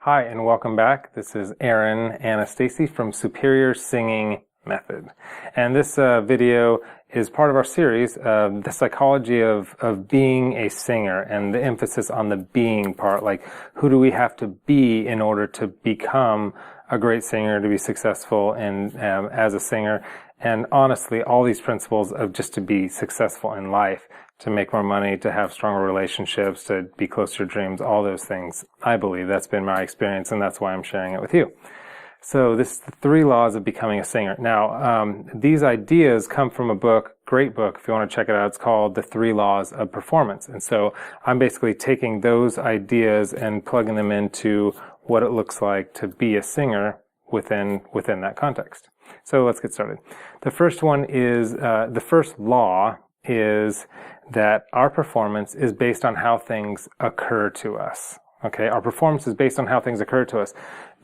Hi, and welcome back. This is Aaron Anastasi from Superior Singing Method. And this video is part of our series, The Psychology of Being a Singer, and the emphasis on the being part, like who do we have to be in order to become a great singer, to be successful as a singer. And honestly, all these principles of just to be successful in life, to make more money, to have stronger relationships, to be close to your dreams, all those things. I believe that's been my experience, and that's why I'm sharing it with you. So this is the 3 laws of becoming a singer. Now, these ideas come from a book, great book, if you want to check it out. It's called The 3 Laws of Performance. And so I'm basically taking those ideas and plugging them into what it looks like to be a singer within that context. So let's get started. The first one is, the first law is that our performance is based on how things occur to us. Okay, our performance is based on how things occur to us.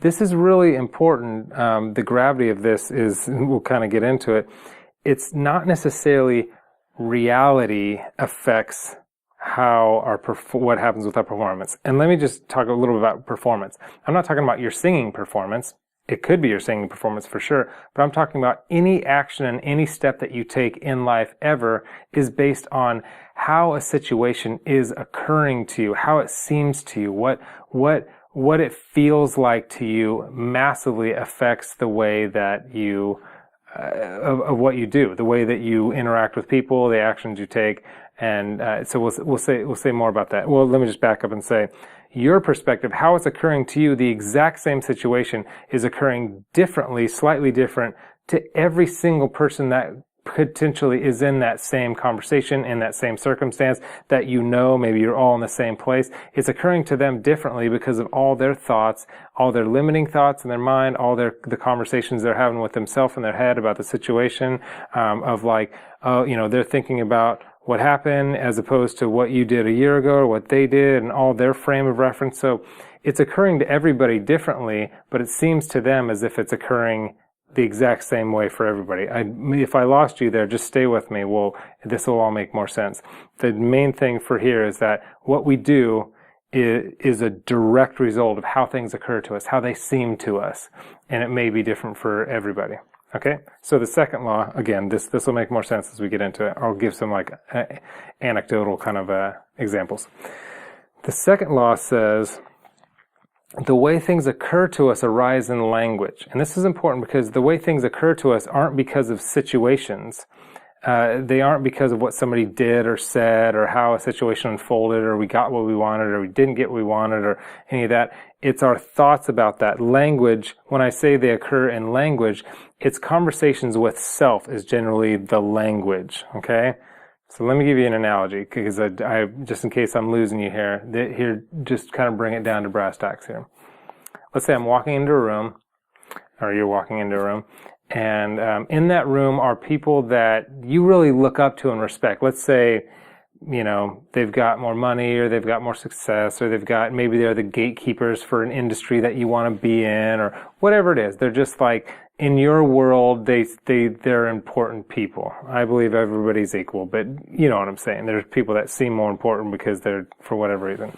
This is really important. The gravity of this is, we'll kind of get into it. It's not necessarily reality affects how what happens with our performance. And let me just talk a little bit about performance. I'm not talking about your singing performance. It could be your singing performance for sure, but I'm talking about any action and any step that you take in life ever is based on how a situation is occurring to you, how it seems to you, what it feels like to you massively affects the way that you, of what you do, the way that you interact with people, the actions you take. And so we'll say more about that. Well, let me just back up and say, your perspective, how it's occurring to you, the exact same situation is occurring differently, slightly different to every single person that potentially is in that same conversation, in that same circumstance that you know, maybe you're all in the same place. It's occurring to them differently because of all their thoughts, all their limiting thoughts in their mind, all the conversations they're having with themselves in their head about the situation, of like, they're thinking about what happened as opposed to what you did a year ago or what they did and all their frame of reference. So it's occurring to everybody differently, but it seems to them as if it's occurring the exact same way for everybody. If I lost you there, just stay with me. Well, this will all make more sense. The main thing for here is that what we do is a direct result of how things occur to us, how they seem to us, and it may be different for everybody. Okay, so the second law, again, this will make more sense as we get into it. I'll give some anecdotal kind of examples. The second law says, the way things occur to us arise in language. And this is important because the way things occur to us aren't because of situations. They aren't because of what somebody did or said or how a situation unfolded or we got what we wanted or we didn't get what we wanted or any of that. It's our thoughts about that. Language, when I say they occur in language, it's conversations with self is generally the language, okay? So let me give you an analogy because I just in case I'm losing you here, just kind of bring it down to brass tacks here. Let's say I'm walking into a room, or you're walking into a room, and in that room are people that you really look up to and respect. Let's say, they've got more money or they've got more success or maybe they're the gatekeepers for an industry that you want to be in or whatever it is. They're just like, in your world, they're important people. I believe everybody's equal, but you know what I'm saying. There's people that seem more important because they're, for whatever reason.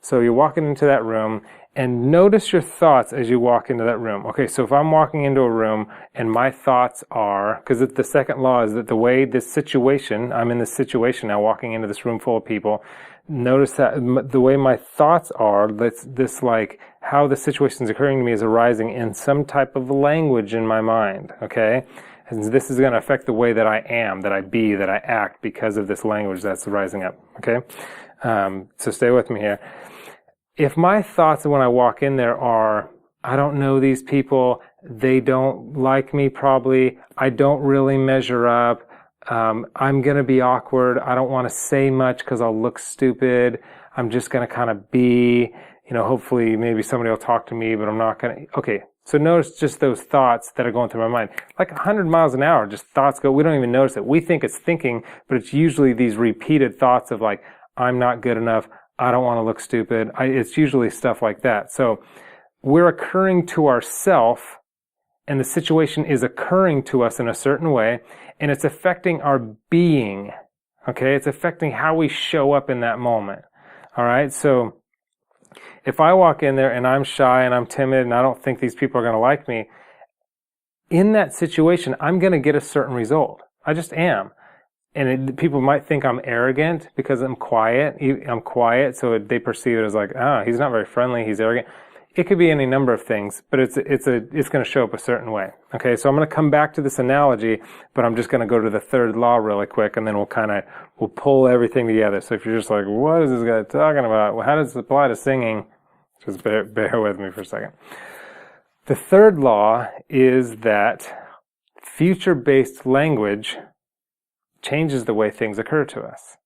So you're walking into that room and notice your thoughts as you walk into that room. Okay, so if I'm walking into a room and my thoughts are, because the second law is that the way I'm in this situation now, walking into this room full of people, notice that the way my thoughts are, this like how the situation is occurring to me is arising in some type of language in my mind, okay? And this is going to affect the way that I am, that I be, that I act because of this language that's rising up, okay? So stay with me here. If my thoughts when I walk in there are, I don't know these people, they don't like me probably, I don't really measure up, I'm going to be awkward, I don't want to say much because I'll look stupid, I'm just going to kind of be, hopefully maybe somebody will talk to me, but I'm not going to, okay. So notice just those thoughts that are going through my mind. Like 100 miles an hour, just thoughts go, we don't even notice it. We think it's thinking, but it's usually these repeated thoughts of like, I'm not good enough, I don't want to look stupid. It's usually stuff like that. So we're occurring to ourself, and the situation is occurring to us in a certain way, and it's affecting our being. Okay? It's affecting how we show up in that moment. All right? So If I walk in there and I'm shy and I'm timid and I don't think these people are going to like me, in that situation, I'm going to get a certain result. I just am. And people might think I'm arrogant because I'm quiet. So they perceive it as like, he's not very friendly, he's arrogant. It could be any number of things, but it's going to show up a certain way. Okay, so I'm going to come back to this analogy, but I'm just going to go to the third law really quick, and then we'll pull everything together. So if you're just like, what is this guy talking about? Well, how does it apply to singing? Just bear with me for a second. The third law is that future-based language changes the way things occur to us.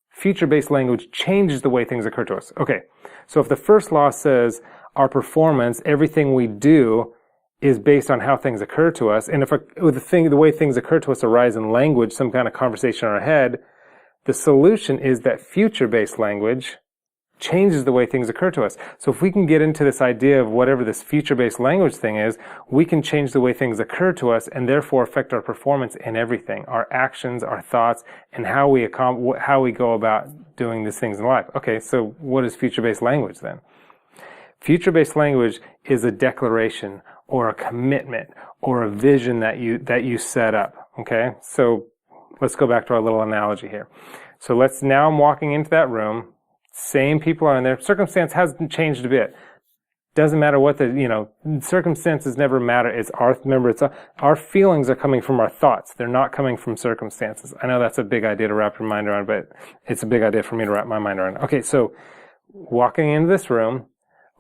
Future-based language changes the way things occur to us. Okay, so if the first law says our performance, everything we do, is based on how things occur to us, and if the way things occur to us arise in language, some kind of conversation in our head, the solution is that future-based language changes the way things occur to us. So if we can get into this idea of whatever this future-based language thing is, we can change the way things occur to us and therefore affect our performance in everything, our actions, our thoughts, and how we go about doing these things in life. Okay, so what is future-based language then? Future-based language is a declaration or a commitment or a vision that you set up. Okay, so let's go back to our little analogy here. So now I'm walking into that room. Same people are in there. Circumstance hasn't changed a bit. Doesn't matter what circumstances never matter. Our feelings are coming from our thoughts. They're not coming from circumstances. I know that's a big idea to wrap your mind around, but it's a big idea for me to wrap my mind around. Okay, so walking into this room,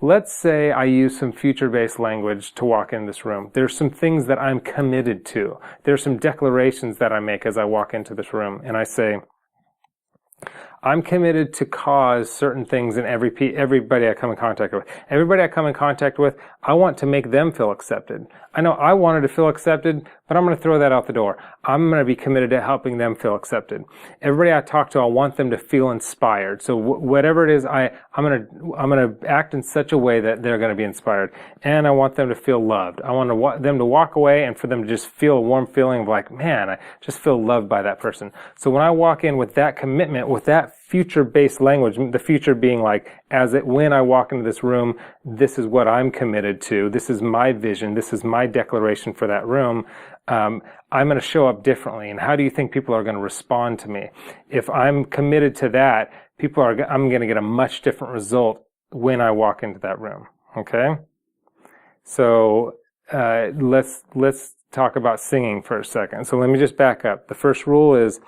let's say I use some future-based language to walk in this room. There's some things that I'm committed to. There's some declarations that I make as I walk into this room, and I say, I'm committed to cause certain things in everybody I come in contact with. Everybody I come in contact with, I want to make them feel accepted. I know I wanted to feel accepted, but I'm going to throw that out the door. I'm going to be committed to helping them feel accepted. Everybody I talk to, I want them to feel inspired. So whatever it is, I'm going to act in such a way that they're going to be inspired. And I want them to feel loved. I want them to walk away and for them to just feel a warm feeling of like, man, I just feel loved by that person. So when I walk in with that commitment, with that future-based language, the future being like, when I walk into this room, this is what I'm committed to. This is my vision. This is my declaration for that room. I'm going to show up differently. And how do you think people are going to respond to me? If I'm committed to that, I'm going to get a much different result when I walk into that room. Okay? So, let's talk about singing for a second. So let me just back up. The first rule is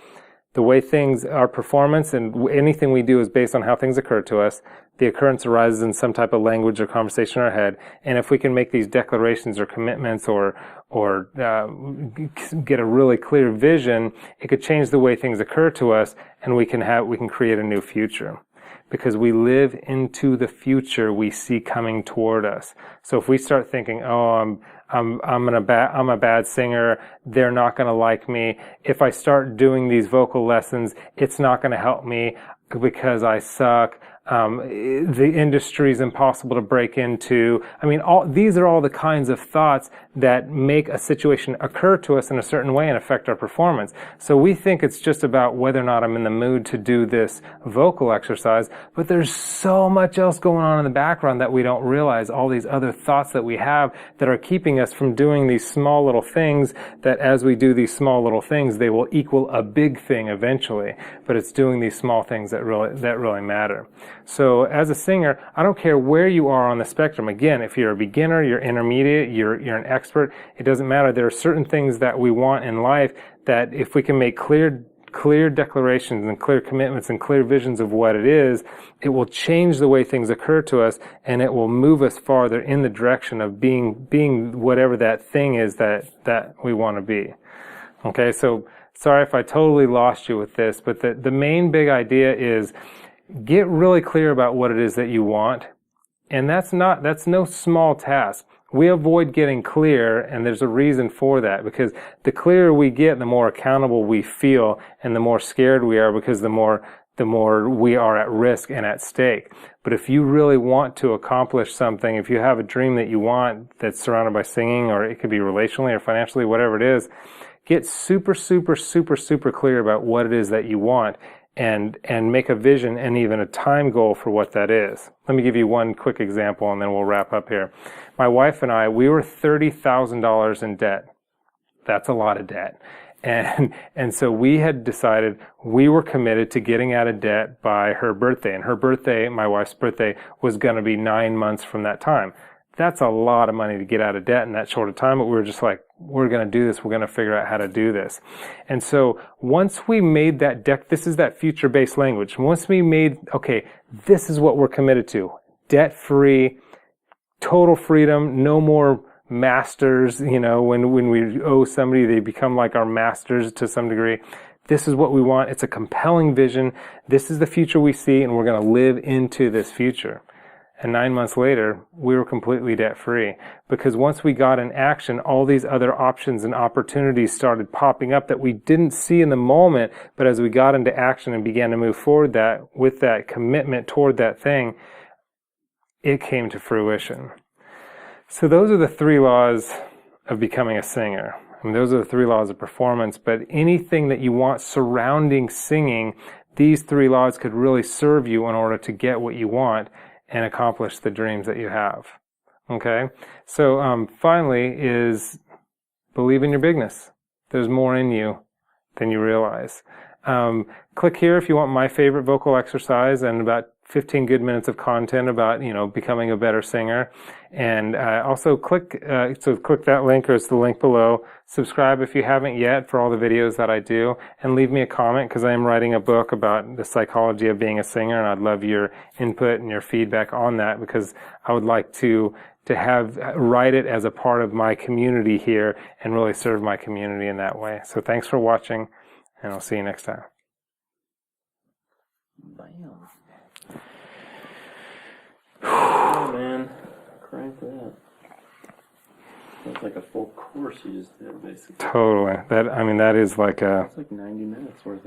the way our performance and anything we do is based on how things occur to us. The occurrence arises in some type of language or conversation in our head. And if we can make these declarations or commitments or get a really clear vision, it could change the way things occur to us, and we can create a new future. Because we live into the future we see coming toward us. So if we start thinking, I'm a bad singer, they're not going to like me. If I start doing these vocal lessons, it's not going to help me because I suck. The industry is impossible to break into. I mean, these are all the kinds of thoughts that make a situation occur to us in a certain way and affect our performance. So we think it's just about whether or not I'm in the mood to do this vocal exercise, but there's so much else going on in the background that we don't realize, all these other thoughts that we have that are keeping us from doing these small little things, that as we do these small little things, they will equal a big thing eventually. But it's doing these small things that really matter. So as a singer, I don't care where you are on the spectrum. Again, if you're a beginner, you're intermediate, you're an expert, it doesn't matter. There are certain things that we want in life that if we can make clear declarations and clear commitments and clear visions of what it is, it will change the way things occur to us, and it will move us farther in the direction of being whatever that thing is that we want to be. Okay, so sorry if I totally lost you with this, but the main big idea is get really clear about what it is that you want. And that's no small task. We avoid getting clear, and there's a reason for that, because the clearer we get, the more accountable we feel, and the more scared we are, because the more we are at risk and at stake. But if you really want to accomplish something, if you have a dream that you want that's surrounded by singing, or it could be relationally or financially, whatever it is, get super, super, super, super clear about what it is that you want. and make a vision and even a time goal for what that is. Let me give you one quick example and then we'll wrap up here. My wife and I, we were $30,000 in debt. That's a lot of debt. And so we had decided we were committed to getting out of debt by her birthday. And her birthday, my wife's birthday, was going to be 9 months from that time. That's a lot of money to get out of debt in that short of time, but we were just like, we're going to do this. We're going to figure out how to do this. And so once we made that deck, this is that future-based language. Once we made, okay, this is what we're committed to. Debt-free, total freedom, no more masters, when we owe somebody, they become like our masters to some degree. This is what we want. It's a compelling vision. This is the future we see, and we're going to live into this future. And 9 months later, we were completely debt-free. Because once we got in action, all these other options and opportunities started popping up that we didn't see in the moment, but as we got into action and began to move forward with that commitment toward that thing, it came to fruition. So those are the 3 laws of becoming a singer. I mean, those are the 3 laws of performance, but anything that you want surrounding singing, these 3 laws could really serve you in order to get what you want and accomplish the dreams that you have. Okay? So finally is believe in your bigness. There's more in you than you realize. Click here if you want my favorite vocal exercise and about 15 good minutes of content about, becoming a better singer. And also click that link, or it's the link below. Subscribe if you haven't yet for all the videos that I do. And leave me a comment, because I am writing a book about the psychology of being a singer, and I'd love your input and your feedback on that, because I would like to write it as a part of my community here and really serve my community in that way. So thanks for watching, and I'll see you next time. Bam. Oh man, crank that. That's like a full course you just did, basically. Totally. That is like a... It's like 90 minutes worth of